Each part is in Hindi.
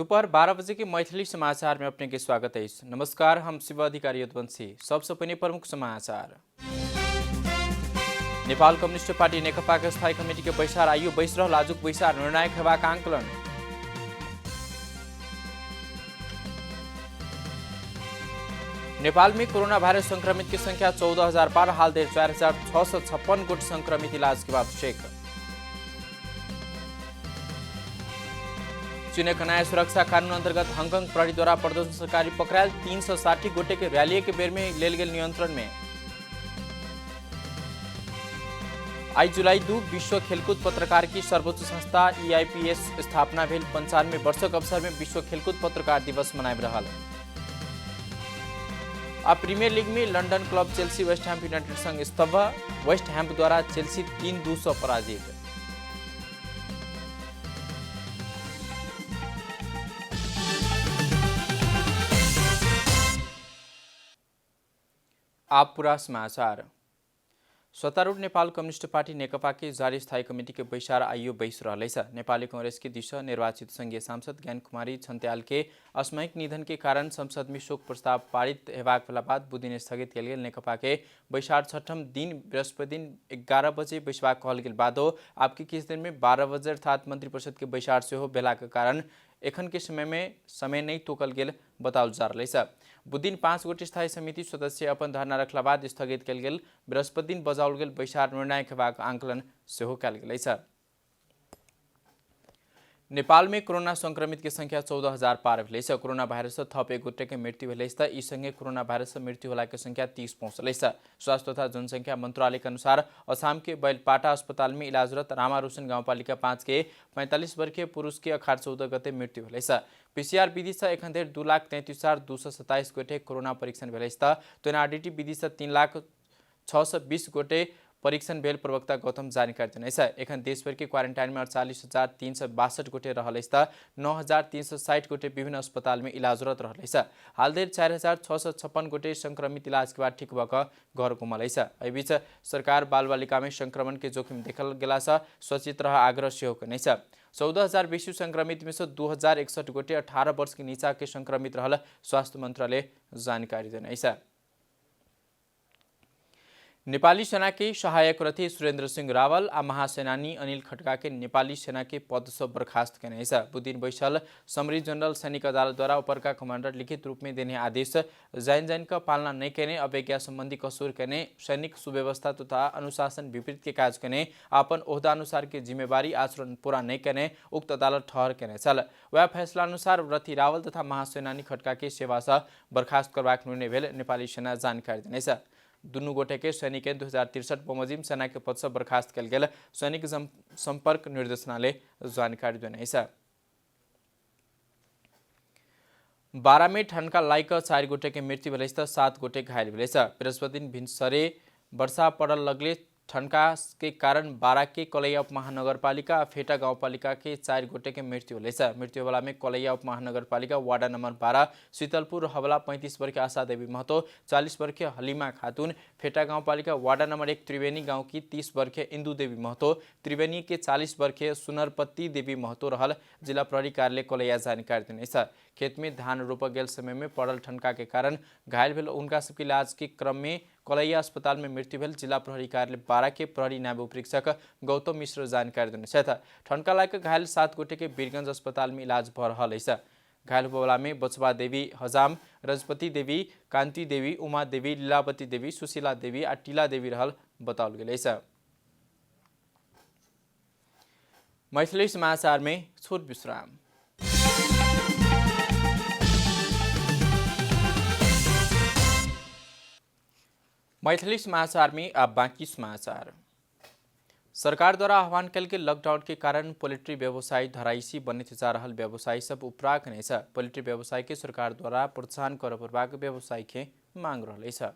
दोपहर 12 बजे के मैथिली समाचार में अपने के स्वागत है। नमस्कार, हम शिव अधिकारी यदुवंशी। सबसे पहले प्रमुख समाचार। नेपाल कम्युनिस्ट पार्टी नेकपा के स्थायी कमेटी के बैसार आइयो 22 रह लाजुक बैसार निर्णायक हेबाक आंकलन। नेपाल में कोरोना वायरस संक्रमित की संख्या 14,000 पार, हाल देर 4,656 गोट संक्रमित इलाज के बाद शेख। चीन का नया सुरक्षा कानून अंतर्गत हांगकांग प्रहरी द्वारा प्रदर्शनकारी पकड़ायल 360 गोटे के रैली के बेर में लेल गेल नियंत्रण में। आई जुलाई 2 विश्व खेलकूद पत्रकार की सर्वोच्च संस्था EIPS स्थापना भेल 95 वर्षक अवसर में विश्व खेलकूद पत्रकार दिवस मनाइब रहल। अब प्रीमियर लीग में London club Chelsea West Ham United संग स्तब्ध, वेस्ट हैम द्वारा चेल्सी 3-2 से पराजित। आप पूरा समाचार। सत्तारूढ़ नेपाल कम्युनिस्ट पार्टी नेकपा के जारी स्थायी कमेटी के बैसार आइयो 22 रहलैछ। नेपाली कांग्रेस के दिशा निर्वाचित संघीय सांसद ज्ञान कुमारी छन्त्याल के असामयिक निधन के कारण संसद में शोक प्रस्ताव पारित हेबाक भेला बाद बुधदिन स्थगित कयल गेल नेकपा के बैसार 6ठम दिन बृहस्पति दिन 11 बजे बैसबाक कहल गेल बादो आपके किस दिन में 12 बजे अर्थात मंत्री परिषद के बैसार से हो भेला के कारण एखन के समय नहीं तोकल गेल बताओल जा रहा है। बुधदिन 5 गोटे स्थायी समिति सदस्य अपन धरना रखला बाद स्थगित कयल गेल बृहस्पति दिन बजाओल गेल बैसार निर्णायक हेबाक आंकलन सेहो कयल गेल अछि। नेपाल में कोरोना संक्रमित की संख्या 14,000 पार भेलै छ। कोरोना वायरस से थप एक गोटे के मृत्यु भेलै छ। ई संगे कोरोना वायरस से मृत्यु होला के संख्या 30 पहुंचलै छ। स्वास्थ्य तथा जनसंख्या मंत्रालय के अनुसार असम के बैलपाटा अस्पताल में इलाजरत रामारोशन गाउँपालिका 5 के 45 वर्षीय पुरुष के 14 गते मृत्यु भेलै छ। PCR विधि से एखन धरि 2,33,227 गोटे कोरोना परीक्षण भेलै छ। तो RDT विधि से 3,06,20 गोटे परीक्षण भेल प्रवक्ता गौतम जानकारी देने छ। एखन देशभर के क्वारेंटाइन में 48,362 गोटे रहलै छ। 9,360 गोटे विभिन्न अस्पताल में इलाजरत रहलै छ। हाल देर 4,656 गोटे संक्रमित इलाज के बाद ठीक भक घर घुमलै छ। एहि बीच सरकार बाल बालिका में संक्रमण के जोखिम देखल गेला से सचेत रह आग्रह सेहो कने छ। 14,000 विश्व संक्रमित में से 2,061 गोटे 18 वर्ष के नीचा के संक्रमित रहल स्वास्थ्य मंत्रालय जानकारी देने छ। नेपाली सेना के सहायक रथी सुरेंद्र सिंह रावल आ महासेनानी अनिल खटका के नेपाली सेना के पद से बर्खास्त कने छ। बुधदिन बैसल समरी जनरल सैनिक अदालत द्वारा ऊपर कमांडर लिखित रूप में देने आदेश जैन का पालना नहीं करने, अवज्ञा संबंधी कसूर करने, सैनिक सुव्यवस्था तथा अनुशासन विपरीत के काज करने, अपन ओहदा अनुसार के जिम्मेवारी आचरण पूरा नहीं करने उक्त अदालत ठहर करने चल। वह फैसला अनुसार रथी रावल तथा महासेनानी खटका के सेवा से बर्खास्त करबाक निर्णय भेल नेपाली सेना जानकारी देने छ। दुनू गोटे के सैनिक 2063 बमोजिम सेना के पद से बर्खास्त कयल गेल सैनिक संपर्क निर्देशनालय जानकारी देने छ। 12 में ठनका लाइक 4 गोटे के मृत्यु भेलै छ। 7 गोटे घायल भेलै छ। बृहस्पति दिन भिनसरे वर्षा पड़ल लगले ठनका के कारण 12 के कलैया उपमहानगरपालिका फेटा गाउँपालिका के 4 गोटे के मृत्यु भेलै छ। मृत्यु वाला में कलैया उपमहानगरपालिका वार्ड नंबर 12 शीतलपुर हवला 35 वर्षीय आशा देवी महतो, 40 वर्षीय हलीमा खातून, फेटा गाउँपालिका वार्ड नंबर 1 त्रिवेणी गाँव की 30 वर्षीय इंदू देवी महतो, त्रिवेणी के 40 वर्षीय सुनरपति देवी महतो रहल जिला प्रहरी कार्यालय कलैया जानकारी देने छ। खेत में धान रोप गेल समय में पड़ल ठनका के कारण घायल भेल उनका सबके इलाज के क्रम में कलैया अस्पताल में मृत्यु भेल जिला प्रहरी कार्यालय 12 के प्रहरी नायब उपरीक्षक गौतम मिश्र जानकारी देने छ। ठनका लायक घायल 7 गोटे के वीरगंज अस्पताल में इलाज भ रहल अछि। घायल होबला में बचवा देवी हजाम, रजपति देवी, कांति देवी, उमा देवी, लीलावती देवी, सुशीला देवी आ टीला देवी रहल बताओल गेल अछि। मैथिली समाचार में छोट विश्राम। मैथिली समाचार में अब बाकी समाचार। सरकार द्वारा आह्वान कल के लॉकडाउन के कारण पोल्ट्री व्यवसाय धराइसी बनित जा रहल व्यवसायी सब उपराग नहीं छ। पोल्ट्री व्यवसाय के सरकार द्वारा प्रोत्साहन कर पूर्वक व्यवसाय के मांग रहलै छ।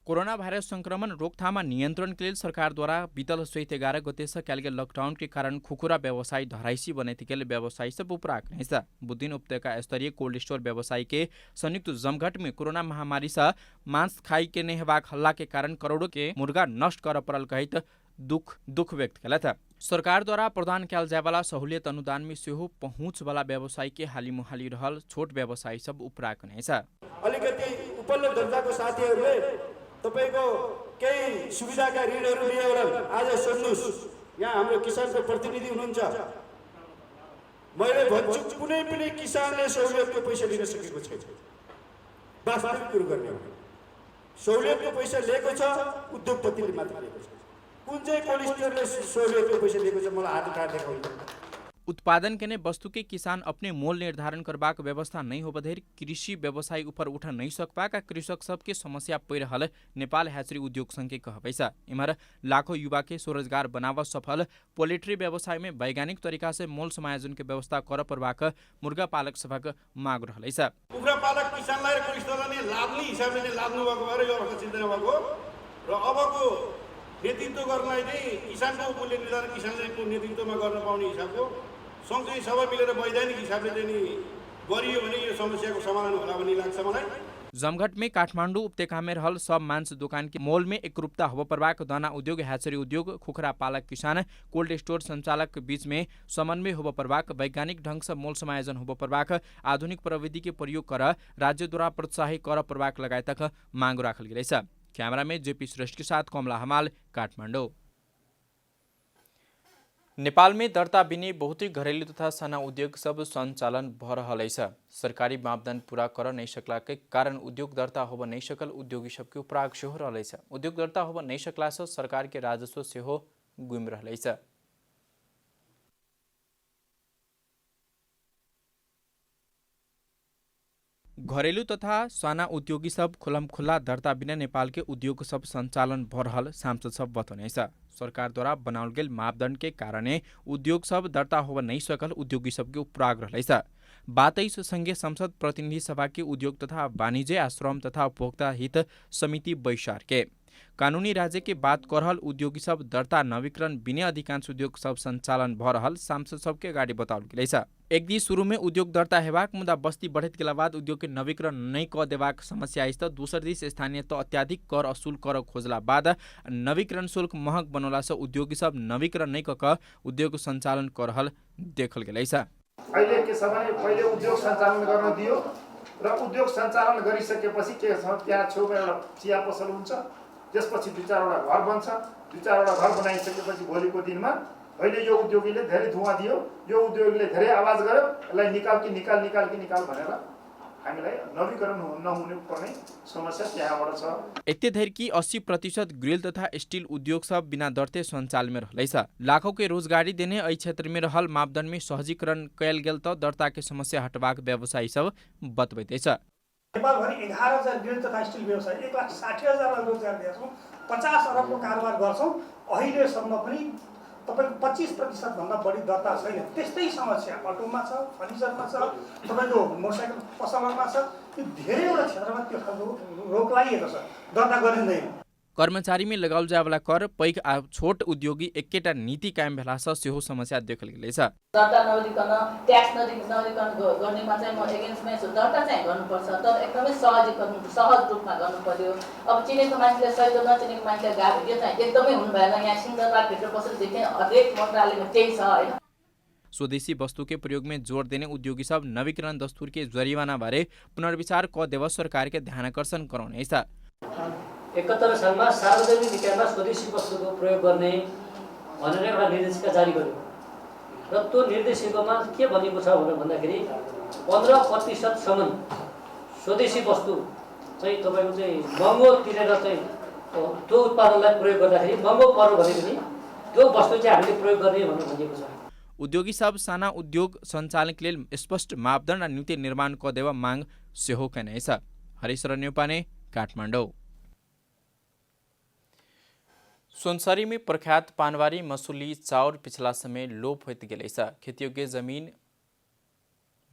कोरोना वायरस संक्रमण रोकथाम नियंत्रण के लिए सरकार द्वारा बीतल चैत 11 गते से कयल गेल लॉकडाउन के कारण खुकुरा व्यवसाय धराइसी बनेत गेल व्यवसायी सब उपराग नहीं छ। बुधदिन उपत्यका स्तरीय कोल्ड स्टोर व्यवसायी के संयुक्त जमघट में कोरोना महामारी से मांस खाई के नहीं हेबाक हल्ला के कारण करोड़ों के मुर्गा नष्ट कर पड़ल कहित दुख व्यक्त कला था। सरकारद्वारा प्रदान कयल जायवाला सहूलियत अनुदान में सेहो पहुँच वाला व्यवसायी के हाली मुहाली रहल छोट व्यवसायी सब उपराक नै छ। अलिकति उपल्लो दर्जाको साथीहरूले तपाईको केही सुविधाका ऋणहरू लिए होला। आज सोध्नुस्, यहाँ हाम्रो किसानको प्रतिनिधि हुनुहुन्छ, मैले भन्छु कुनै पनि किसानले सहुलियतको पैसा लिन सकेको छैन। वास्तविक कुरो गर्ने हो, सहुलियतको पैसा लिएको छ उद्योगपतिले मात्र लिएको छ। कुन चाहिँ कोलिस्टरले सहुलियतको पैसा लिएको छ मलाई हात उठाएर देखाउनु। उत्पादन करने वस्तु के किसान अपने मोल निर्धारण करबाक व्यवस्था नहीं हो बधेर कृषि व्यवसाय ऊपर उठ नहीं सकबाका कृषक सबके समस्या पड़ रहल नेपाल हैचरी उद्योग संघ के कहबैसा। इमर लाखों युवा के स्वरोजगार बनाव सफल पोल्ट्री व्यवसाय में वैज्ञानिक तरीका से मोल समायोजन के व्यवस्था कर परबाक मुर्गा पालक सभा माग रहलैछ। कुखुरा पालक किसानलाई कोलिस्टरले लाभ्ने हिसाबले लाभ्नु भएको भएर यो अर्को चिन्ता भएको र अबको नेतृत्व गर्नलाई चाहिँ किसानको मूल्य निर्धारण किसानले नेतृत्वमा गर्न पाउने हिसाबको सँगसँगै सबै मिलेर वैधानिक हिसाबले चाहिँ नि गरियो भने यो समस्याको समाधान होला भन्ने लाग्छ मलाई। जमघट में काठमाडौँ उपत्यका में रहल सब मांस दुकान के मोल में एकरूपता हो परबाक दाना उद्योग हैचरी उद्योग खुखरा पालक किसान कोल्ड स्टोर संचालक के बीच में समन्वय हो परबाक वैज्ञानिक ढंग से मोल समायोजन हो परबाक आधुनिक प्रविधि के प्रयोग कर राज्य द्वारा प्रोत्साहित कर परबाक लगायत तक मांग राखल गेलैछ। कैमरा में जेपी श्रेष्ठ के साथ कमला हमाल, काठमाडौँ। नेपाल में दर्ता बिने बहुतै घरेलु तथा साना उद्योग सब सञ्चालन भ रहलैछ। सरकारी मापदण्ड पूरा कर नहीं सकला के कारण उद्योग दर्ता होब नहीं सकल उद्योगी सबके उपराग सेहो रहलैछ। उद्योग दर्ता होब नहीं सकला से सरकार के राजस्व सेहो गुम रहलैछ। घरेलु तथा साना उद्योगी सब खुलम खुल्ला दर्ता बिना नेपाल के उद्योग सब सञ्चालन भ रहल सांसद सब बतौनेछ। सरकार द्वारा बनाउल गेल मापदण्ड के कारणे उद्योग सब दर्ता होब नहीं सकल उद्योगी सबके उपराग रहलैछ। 22 संघीय संसद प्रतिनिधि सभा के उद्योग तथा वाणिज्य आश्रम तथा उपभोक्ता हित समिति बैसार के कानूनी राज्य के बात करहल उद्योगी सब दर्ता नवीकरण बिने अधिकांश उद्योग सब संचालन भ रहल सांसद सबके गाड़ी बताउल गेलैछ। एक दिन शुरू में उद्योग दर्ता हेबाक मुदा बस्ती बढ़त गेला बाद उद्योग के नवीकरण नहीं क देबाक समस्या आइस त दूसर दिस स्थानीय तो अत्याधिक कर असूल कर खोजला बाद नवीकरण शुल्क महंग बनोला से उद्योगी सब नवीकरण नहीं क उद्योग संचालन कर रहल देखल गेलैछ। अहिले के छ भने पहिले उद्योग सञ्चालन गर्न दियो र उद्योग सञ्चालन गरिसकेपछि के छ त्यहाँ छेउमा एउटा चिया पसल हुन्छ, त्यसपछि दुई चारवटा घर बन्छ, दुई चारवटा घर बनाइसकेपछि भोलिको दिनमा अहिले यो उद्योगीले धेरै धुवा दियो, यो उद्योगीले धेरै आवाज गर्यो, यसलाई निकाल भनेर हामीलाई नवीकरण नहुने पर्ने समस्या त्यहाँबाट छ। यति धेर कि 80% ग्रिल तथा स्टील उद्योग सब बिना दर्ते सञ्चालन में रहलैछ। लाखों के रोजगारी देने एहि क्षेत्र में रहल मापदण्ड में सहजीकरण कयल गेल त दर्ता के समस्या हटबाक व्यवसायी सब बतबैतेछ। नेपालभरि 11,000 ग्रिल तथा स्टिल व्यवसाय 1,60,000 रोजगार दिएका छौँ, 50 अरबको कारोबार गर्छौँ। अहिलेसम्म पनि तपाईको 25% भन्दा बढी दर्ता छैन। त्यस्तै समस्या अटोमा छ, फर्निचरमा छ, तपाईको मोटरसाइकल पसलमा छ। यो धेरैवटा क्षेत्रमा त्यो खालको रोक लगाइएको छ, दर्ता गरिँदैन। कर्मचारी में लगाउल जायवाला कर पैक आ छोट उद्योगी एकेटा नीति कायम भेला से सेहो समस्या देखल गेलैछ। दर्ता नगरिकन ट्याक्स नगरिकन गर्नेमा चाहिँ म एगेन्स्टमै छु। दर्ता चाहिँ गर्नुपर्छ, तर एकदमै सहज रूपमा गर्नु पर्यो। अब चिनेको मान्छेले सही नचिनेको मान्छेले गाह्रो, यो चाहिँ एकदमै हुनु भएन। यहाँ सिंहदरबार भित्र पसलदेखि हरेक मन्त्रालयमा त्यही छ हैन। स्वदेशी वस्तु के प्रयोग में जोड़ देने उद्योगी सब नवीकरण दस्तूर के जरिवाना बारे पुनर्विचार क देव सरकार के ध्यानकर्षण गराउनेछ। 71 सालमा सार्वजनिक निकायमा स्वदेशी वस्तुको प्रयोग गर्ने भनेर एउटा निर्देशिका जारी गर्यो र त्यो निर्देशिकामा के भनेको छ भनेर भन्दाखेरि 15% सम्म स्वदेशी वस्तु चाहिँ तपाईको चाहिँ महँगो तिरेर चाहिँ त्यो उत्पादनलाई प्रयोग गर्दाखेरि महँगो पर्यो भने पनि त्यो वस्तु चाहिँ हामीले प्रयोग गर्ने भनेर भनिएको छ। उद्योगी सब साना उद्योग सञ्चालन के लिए स्पष्ट मापदण्ड र नीति निर्माण क देव मांग सेहो कनेछ। हरिशरण नेपाने, काठमाडौँ। सुनसरी में प्रख्यात पानवारी मसूली चाउर पिछला समय लोप होत गेलैछ। खेतयोग्य जमीन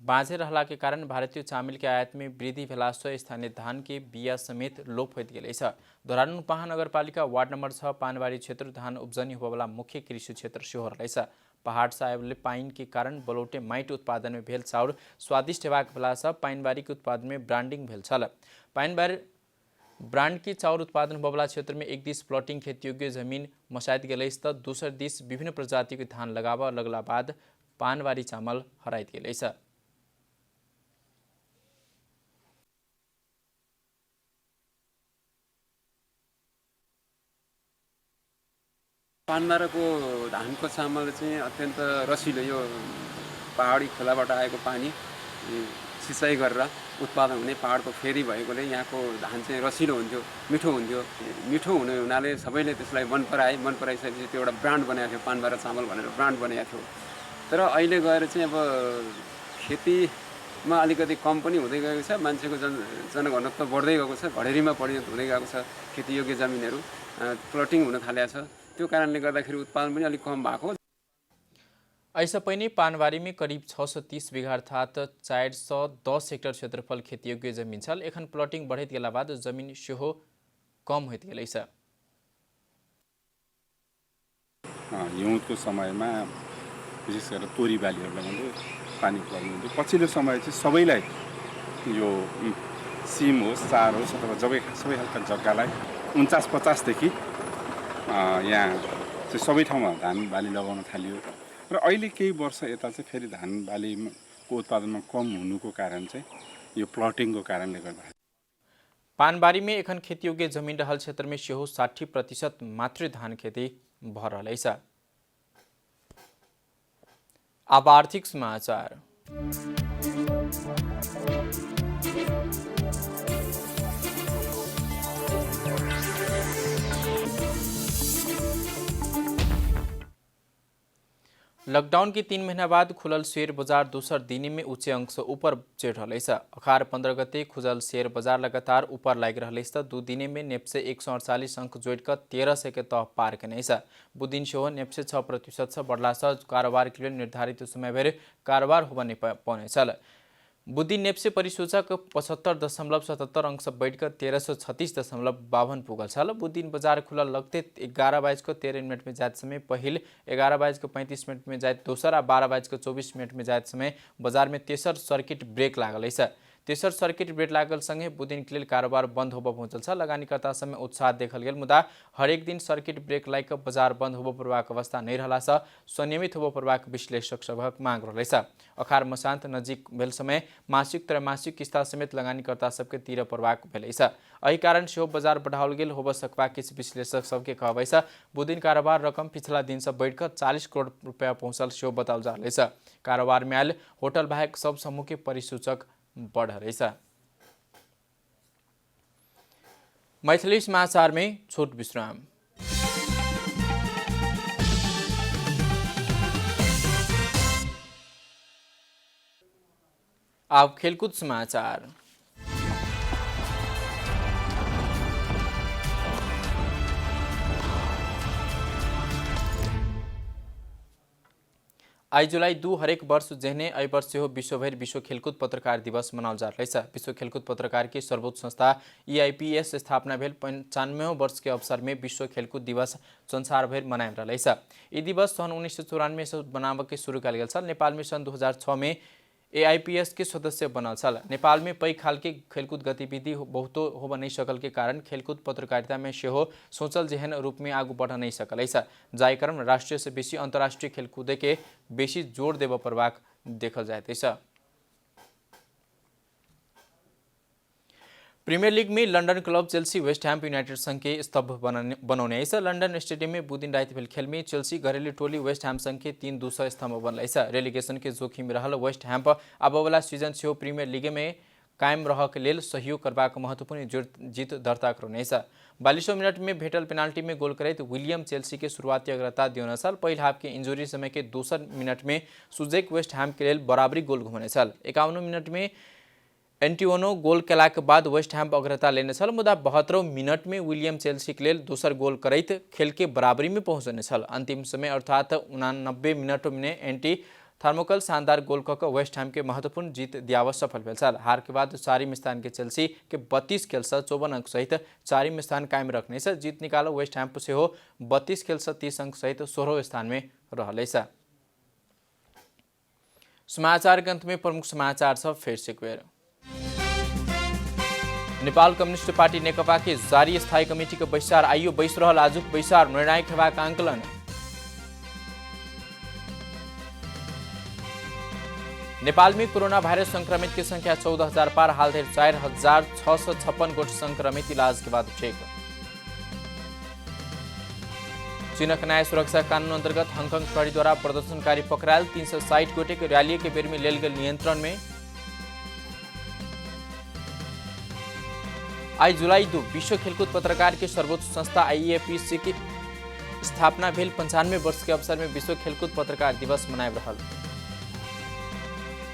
बाँझे रहला के कारण भारतीय चामिल के आयात में वृद्धि भेला से स्थानीय धान के बिया समेत लोप होत गेलैछ। धरान महानगरपालिका वार्ड नंबर 6 पानवारी क्षेत्र धान उब्जनी होबवाला मुख्य कृषि क्षेत्र सेहो रहलैछ। पहाड़ से आएवाले पाइन के कारण बलौटे माइट उत्पादन में भेल चाउर स्वादिष्ट हेबाक भेला से पाइनबारी के उत्पादन में ब्रांडिंग भेल छल। ब्रांड की चाउर उत्पादन बबला क्षेत्र में एक दिस प्लॉटिंग खेती योग्य जमीन मसाइत गेल त दूसर दिस विभिन्न प्रजाति के धान लगावा लगला बाद पानवारी चामल हराइत गेल छ। पानबाराको धानको चामल चाहिँ अत्यन्त रसिलो, यो पहाडी खोलाबाट आएको पानी सिँचाइ गरेर उत्पादन हुने पहाडको फेरी भएकोले यहाँको धान चाहिँ रसिलो हुन्थ्यो, मिठो हुन्थ्यो। मिठो हुनाले सबैले त्यसलाई मन पराइसकेपछि त्यो एउटा ब्रान्ड बनाएको थियो, पानबारा चामल भनेर ब्रान्ड बनाएको थियो। तर अहिले गएर चाहिँ अब खेतीमा अलिकति कम पनि हुँदै गएको छ, मान्छेको जनघनत्व बढ्दै गएको छ, घडेरीमा परिणत हुँदै गएको छ। खेतीयोग्य जमिनहरू प्लटिङ हुन थालेको छ, त्यो कारणले गर्दाखेरि उत्पादन पनि अलिक कम भएको। ऐसा पहिने पानवारी में करीब 630 बीघा अर्थात 410 हेक्टर क्षेत्रफल खेतीयोग्य जमीन छल। एखन प्लॉटिंग बढ़ैत गेला बाद जमीन सेहो कम होइत गेलै छ। हिउँदको समयमा विशेष गरेर तोरी बालीहरू लगाउँदै पानी लगाउँदै, पछिल्लो समय चाहिँ सबैलाई यो सिम होस्, चार होस् अथवा सबै खालका जग्गालाई 49-50 देखि यहाँ चाहिँ सबै ठाउँमा धान बाली लगाउन थालियो र अहिले केही वर्ष यता चाहिँ फेरि धान बालीको उत्पादनमा कम हुनुको कारण चाहिँ यो प्लटिङको कारणले गर्दा। पानबारी में एखन खेतीयोग्य जमीन रहल क्षेत्र में सेहो 60% मात्रै धान खेती भ रहलै छ। अब आर्थिक समाचार। लॉकडाउन के 3 महीना बाद खुलल शेयर बाजार दूसर दिन में उच्च अंक ऊपर चढ़ रहा है। अखार 15 गते खुजल शेयर बाजार लगातार ऊपर लाग रहा है। 2 दिन में नेप्से 148 अंक जोड़कर 1300 के तह पार के नहीं। बुधदिन से नेप्से 6% बढ़ला कारोबार के लिए निर्धारित समय भर कारोबार हो नहीं पाने चल। बुधदिन नेप्से परिसूचक 75.77 अंक बैठकर 1336.52 पुगल छल। बुधदिन बाजार खुलल लगते 11:13 में जात समय पहिल 11:35 में जात दोसर आ 12:24 में जात समय बाजार में तेसर सर्किट ब्रेक लागल है। तेसर सर्किट ब्रेक लागल संगे बुधदिन के लिए कारोबार बंद होब पहुंचल छ। लगानीकर्ता समय उत्साह देखल गेल, मुदा हरेक दिन सर्किट ब्रेक लाग बाजार बंद होब प्रवाक अवस्था नहीं रहला से स्वनियमित होब प्रवाक विश्लेषक सबक मांग रहे छ। अखार मसांत नजीक भेल समय मासिक त्रैमासिक किस्ता समेत लगानीकर्ता सबके तिर प्रवाक भेल छ। एहि कारण से बाजार बढ़ाओल गेल होब सकबा किछ विश्लेषक सबके कहबै छ। बुधदिन कारोबार रकम पिछला दिन से बढ़कर 40 करोड़ रुपया पहुंचल से बताओल जा रहे छ। कारोबार में आयल होटल बाहेक सब समूह के परिसूचक बढ़ रही है। मैथिली समाचार में छोट विश्राम। अब खेलकूद समाचार। आई जुलाई 2 हरेक वर्ष जहने आई वर्ष से हो विश्वभर विश्व खेलकूद पत्रकार दिवस मनाओल जा रहा है। विश्व खेलकूद पत्रकार की सर्वोच्च संस्था EIPS स्थापना भेल 95वें वर्ष के अवसर में विश्व खेलकूद दिवस संसार भर मनायल रहा है। ये दिवस सन 1994 से बनाव के शुरू कल गया। नेपाल में सन 2006 में AIPS के सदस्य बनल छल। नेपाल में कई खाल के खेलकूद गतिविधि बहुतो होब नहीं सकल के कारण खेलकूद पत्रकारिता में सेहो सोचल जेहन रूप में आगू बढ़ नहीं सकल है। जाय कारण राष्ट्रीय से बेसी अंतर्राष्ट्रीय खेलकूद के बेसी जोड़ देव प्रवाक देखल जाते है। प्रीमियर लीग में London club Chelsea West Ham United संघ के स्तंभ बनाने है। लंदन स्टेडियम में बुधदिन रात भेल खेल में चेल्सी घरेलू टोली वेस्ट हैम संघ के 3-2 स्तंभ बनल है। रेलिगेशन के जोखिम रहल वेस्ट हैम आब वाला सीजन से प्रीमियर लीग में कायम रह के लेल सहयोग करबाक महत्वपूर्ण जीत दर्ता करने है। 42 मिनट में भेटल पेनाल्टी में गोल करैत विलियम चेल्सी के शुरुआती अग्रता दियोन छल। पहिल हाफ के इंजुरी समय के दोसर मिनट में सुजेक वेस्ट हैम के लेल बराबरी गोल घुमने छल। 51 मिनट में एंटिओनो गोल केला के बाद वेस्ट हैम अग्रता लेने छल, मुदा 72 मिनट में विलियम चेल्सी के लेल दोसर गोल करैत खेल के बराबरी में पहुंचने छल। अंतिम समय अर्थात 89 मिनट में एंटी थर्मोकल शानदार गोल कऽ वेस्ट हैम के महत्वपूर्ण जीत दियाव सफल भेल छल। हार के बाद 4वीं स्थान के चेल्सी के 32 खेल से 54 अंक सहित 4वीं स्थान कायम रखने से जीत निकालो वेस्ट हैम से हो 32 खेल से 30 अंक सहित 16वें स्थान में रहले छ। समाचार के अंत में प्रमुख समाचार सब फिर से एक बेर। नेपाल कम्युनिस्ट पार्टी नेकपा के जारी स्थायी कमिटी का बैसार आइयो बैस रहल आजुक बैसार निर्णायक हेबाक आंकलन। नेपाल में कोरोना वायरस संक्रमित की संख्या 14,000 पार, हाल धरि 4,656 गोट संक्रमित इलाज के बाद ठीक। चीनक नया सुरक्षा कानून अंतर्गत हांगकांग प्रहरी द्वारा प्रदर्शनकारी पकड़ायल 360 गोटे के रैली के बेर में लेल गेल नियंत्रण में। आई जुलाई 2 विश्व खेलकूद पत्रकार के सर्वोच्च संस्था IAPC की स्थापना भेल 95 वर्ष के अवसर में विश्व खेलकूद पत्रकार दिवस मनाए रहल।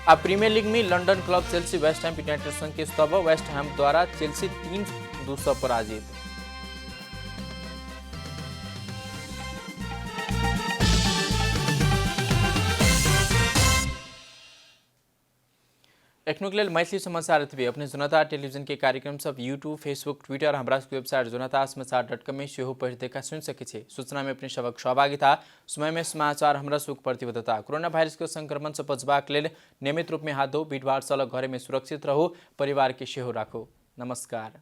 अब प्रीमियर लीग में London club Chelsea West Ham United संघ के स्तब्ध, वेस्ट हैम द्वारा चेल्सी 3-2 से पराजित। एखनुक लेल मैथिली समाचार एतबे। अपने जनता टेलीविजन के कार्यक्रम सब यूट्यूब, फेसबुक, ट्विटर, हमरा वेबसाइट जनतासमाचार.com में सेहो पढ़ि देखा सुन सके छे। सूचना में अपने सबक सहभागिता, समय में समाचार हमरा सुख प्रतिबद्धता। कोरोना वायरस के संक्रमण से बचबाक लेल नियमित रूप में हाथ धो, भीड़ भाड़ से अलग, घरे में सुरक्षित रहू, परिवार के सेहो राखू। नमस्कार।